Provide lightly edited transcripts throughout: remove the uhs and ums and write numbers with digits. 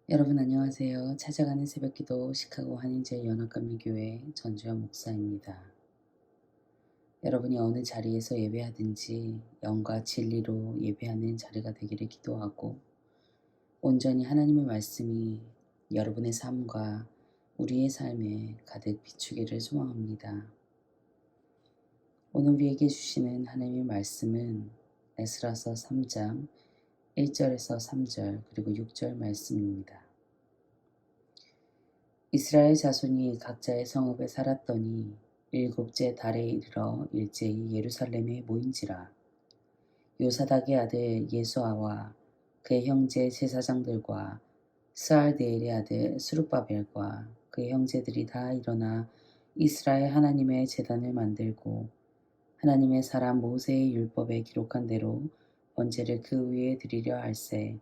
여러분 안녕하세요. 찾아가는 새벽기도 시카고 한인제일연합감리교회 전주현 목사입니다. 여러분이 어느 자리에서 예배하든지 영과 진리로 예배하는 자리가 되기를 기도하고 온전히 하나님의 말씀이 여러분의 삶과 우리의 삶에 가득 비추기를 소망합니다. 오늘 우리에게 주시는 하나님의 말씀은 에스라서 3장 1절에서 3절 그리고 6절 말씀입니다. 이스라엘 자손이 각자의 성읍에 살았더니 일곱째 달에 이르러 일제히 예루살렘에 모인지라. 요사닥의 아들 예수아와 그의 형제 제사장들과 스알드엘의 아들 스룹바벨과 그의 형제들이 다 일어나 이스라엘 하나님의 제단을 만들고 하나님의 사람 모세의 율법에 기록한 대로 번제를 그 위에 드리려 할세.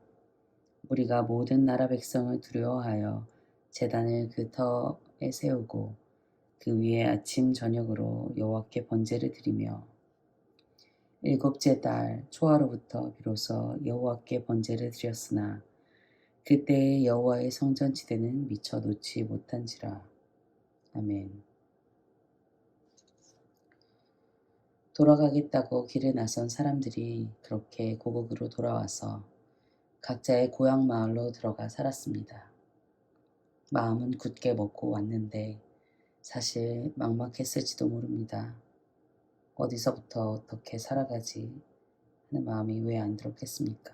우리가 모든 나라 백성을 두려워하여 제단을 그 터에 세우고 그 위에 아침 저녁으로 여호와께 번제를 드리며 일곱째 달 초하루부터 비로소 여호와께 번제를 드렸으나 그때의 여호와의 성전지대는 미처 놓지 못한지라. 아멘. 돌아가겠다고 길을 나선 사람들이 그렇게 고국으로 돌아와서 각자의 고향 마을로 들어가 살았습니다. 마음은 굳게 먹고 왔는데 사실 막막했을지도 모릅니다. 어디서부터 어떻게 살아가지 하는 마음이 왜 안 들었겠습니까?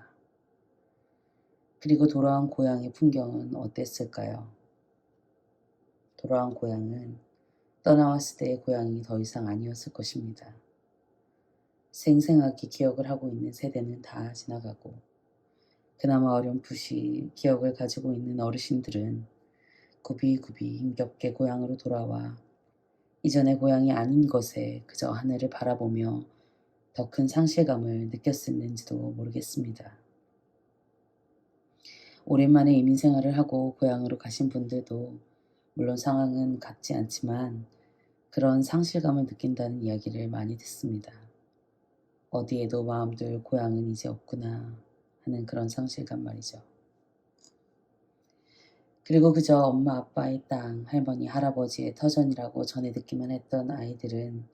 그리고 돌아온 고향의 풍경은 어땠을까요? 돌아온 고향은 떠나왔을 때의 고향이 더 이상 아니었을 것입니다. 생생하게 기억을 하고 있는 세대는 다 지나가고 그나마 어렴풋이 기억을 가지고 있는 어르신들은 굽이굽이 힘겹게 고향으로 돌아와 이전의 고향이 아닌 것에 그저 하늘을 바라보며 더 큰 상실감을 느꼈었는지도 모르겠습니다. 오랜만에 이민 생활을 하고 고향으로 가신 분들도 물론 상황은 같지 않지만 그런 상실감을 느낀다는 이야기를 많이 듣습니다. 어디에도 마음둘 고향은 이제 없구나 하는 그런 상실감 말이죠. 그리고 그저 엄마 아빠의 땅, 할머니 할아버지의 터전이라고 전에 듣기만 했던 아이들은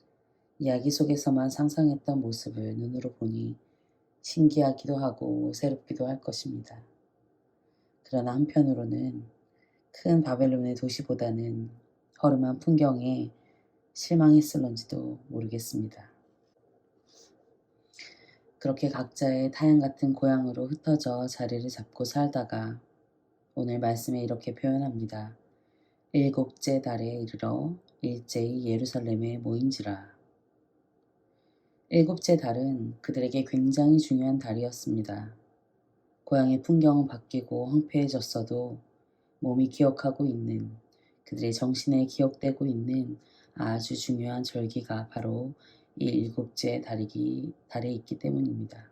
이야기 속에서만 상상했던 모습을 눈으로 보니 신기하기도 하고 새롭기도 할 것입니다. 그러나 한편으로는 큰 바벨론의 도시보다는 허름한 풍경에 실망했을런지도 모르겠습니다. 그렇게 각자의 타양 같은 고향으로 흩어져 자리를 잡고 살다가 오늘 말씀에 이렇게 표현합니다. 일곱째 달에 이르러 일제히 예루살렘에 모인지라. 일곱째 달은 그들에게 굉장히 중요한 달이었습니다. 고향의 풍경은 바뀌고 황폐해졌어도 몸이 기억하고 있는 그들의 정신에 기억되고 있는 아주 중요한 절기가 바로 이 일곱째 달에 있기 때문입니다.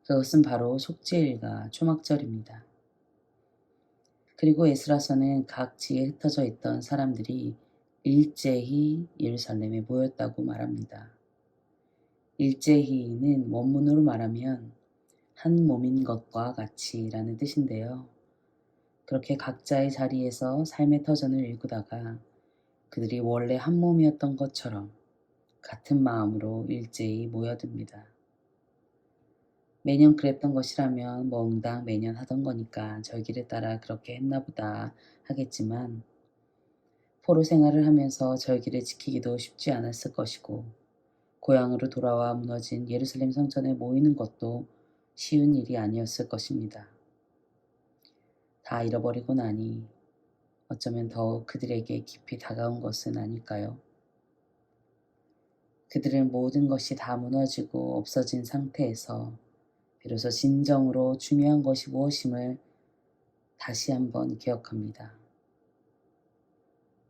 그것은 바로 속죄일과 초막절입니다. 그리고 에스라서는 각 지에 흩어져 있던 사람들이 일제히 예루살렘에 모였다고 말합니다. 일제히는 원문으로 말하면 한 몸인 것과 같이라는 뜻인데요. 그렇게 각자의 자리에서 삶의 터전을 일구다가 그들이 원래 한 몸이었던 것처럼 같은 마음으로 일제히 모여듭니다. 매년 그랬던 것이라면 뭐 응당 매년 하던 거니까 절기를 따라 그렇게 했나 보다 하겠지만 포로 생활을 하면서 절기를 지키기도 쉽지 않았을 것이고 고향으로 돌아와 무너진 예루살렘 성전에 모이는 것도 쉬운 일이 아니었을 것입니다. 다 잃어버리고 나니 어쩌면 더욱 그들에게 깊이 다가온 것은 아닐까요? 그들은 모든 것이 다 무너지고 없어진 상태에서 비로소 진정으로 중요한 것이 무엇임을 다시 한번 기억합니다.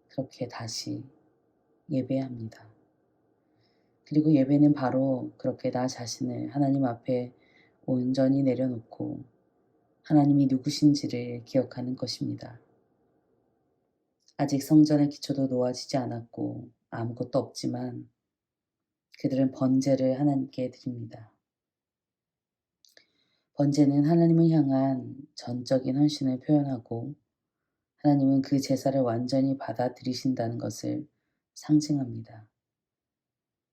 그렇게 다시 예배합니다. 그리고 예배는 바로 그렇게 나 자신을 하나님 앞에 온전히 내려놓고 하나님이 누구신지를 기억하는 것입니다. 아직 성전의 기초도 놓아지지 않았고 아무것도 없지만 그들은 번제를 하나님께 드립니다. 번제는 하나님을 향한 전적인 헌신을 표현하고 하나님은 그 제사를 완전히 받아들이신다는 것을 상징합니다.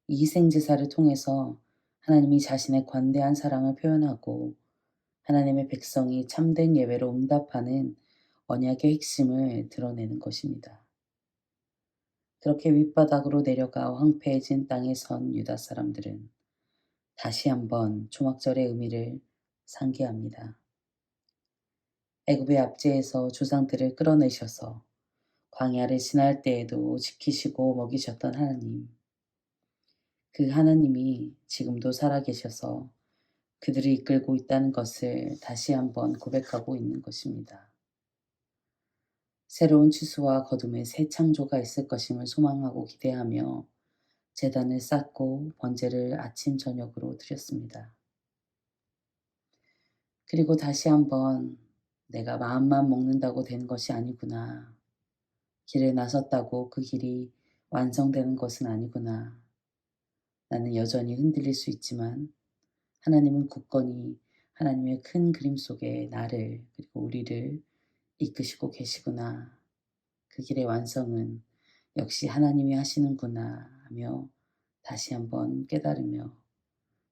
이 희생 제사를 통해서 하나님이 자신의 관대한 사랑을 표현하고 하나님의 백성이 참된 예배로 응답하는 언약의 핵심을 드러내는 것입니다. 그렇게 윗바닥으로 내려가 황폐해진 땅에 선 유다 사람들은 다시 한번 초막절의 의미를 상기합니다. 애굽의 압제에서 조상들을 끌어내셔서 광야를 지날 때에도 지키시고 먹이셨던 하나님. 그 하나님이 지금도 살아계셔서 그들을 이끌고 있다는 것을 다시 한번 고백하고 있는 것입니다. 새로운 추수와 거둠의 새 창조가 있을 것임을 소망하고 기대하며 제단을 쌓고 번제를 아침 저녁으로 드렸습니다. 그리고 다시 한번 내가 마음만 먹는다고 되는 것이 아니구나. 길에 나섰다고 그 길이 완성되는 것은 아니구나. 나는 여전히 흔들릴 수 있지만 하나님은 굳건히 하나님의 큰 그림 속에 나를 그리고 우리를 이끄시고 계시구나. 그 길의 완성은 역시 하나님이 하시는구나 하며 다시 한번 깨달으며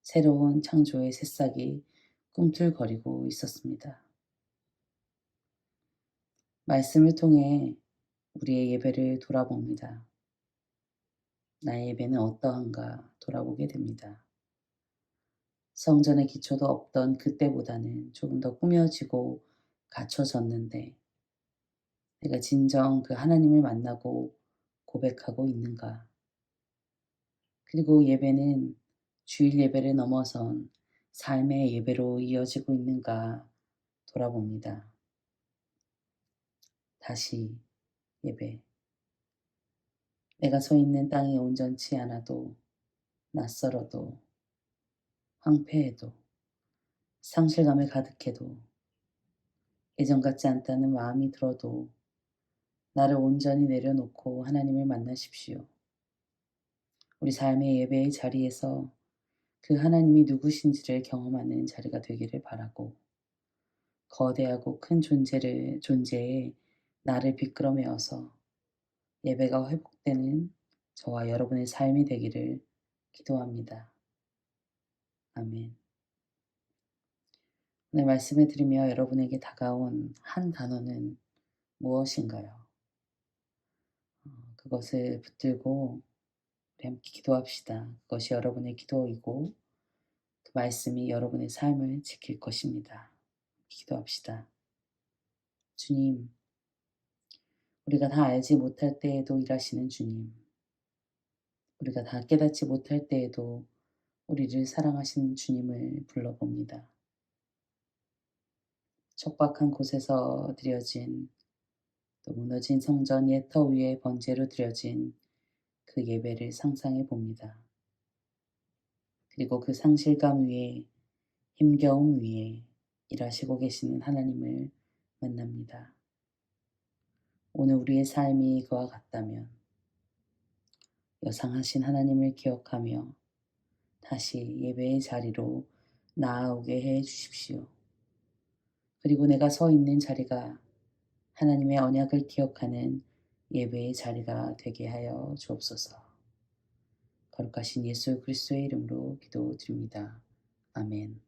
새로운 창조의 새싹이 꿈틀거리고 있었습니다. 말씀을 통해 우리의 예배를 돌아봅니다. 나의 예배는 어떠한가 돌아보게 됩니다. 성전의 기초도 없던 그때보다는 조금 더 꾸며지고 갖춰졌는데 내가 진정 그 하나님을 만나고 고백하고 있는가? 그리고 예배는 주일 예배를 넘어선 삶의 예배로 이어지고 있는가 돌아봅니다. 다시 예배. 내가 서 있는 땅이 온전치 않아도 낯설어도 황폐해도 상실감에 가득해도 예전 같지 않다는 마음이 들어도 나를 온전히 내려놓고 하나님을 만나십시오. 우리 삶의 예배의 자리에서 그 하나님이 누구신지를 경험하는 자리가 되기를 바라고 거대하고 큰 존재에 나를 비끄러매어서 예배가 회복되는 저와 여러분의 삶이 되기를 기도합니다. 아멘. 오늘 말씀을 들으며 여러분에게 다가온 한 단어는 무엇인가요? 그것을 붙들고 우리 함께 기도합시다. 그것이 여러분의 기도이고 그 말씀이 여러분의 삶을 지킬 것입니다. 기도합시다. 주님, 우리가 다 알지 못할 때에도 일하시는 주님, 우리가 다 깨닫지 못할 때에도 우리를 사랑하시는 주님을 불러봅니다. 척박한 곳에서 드려진 또 무너진 성전 예터 위에 번제로 드려진 그 예배를 상상해 봅니다. 그리고 그 상실감 위에 힘겨움 위에 일하시고 계시는 하나님을 만납니다. 오늘 우리의 삶이 그와 같다면 여상하신 하나님을 기억하며 다시 예배의 자리로 나아오게 해 주십시오. 그리고 내가 서 있는 자리가 하나님의 언약을 기억하는 예배의 자리가 되게 하여 주옵소서. 거룩하신 예수 그리스도의 이름으로 기도드립니다. 아멘.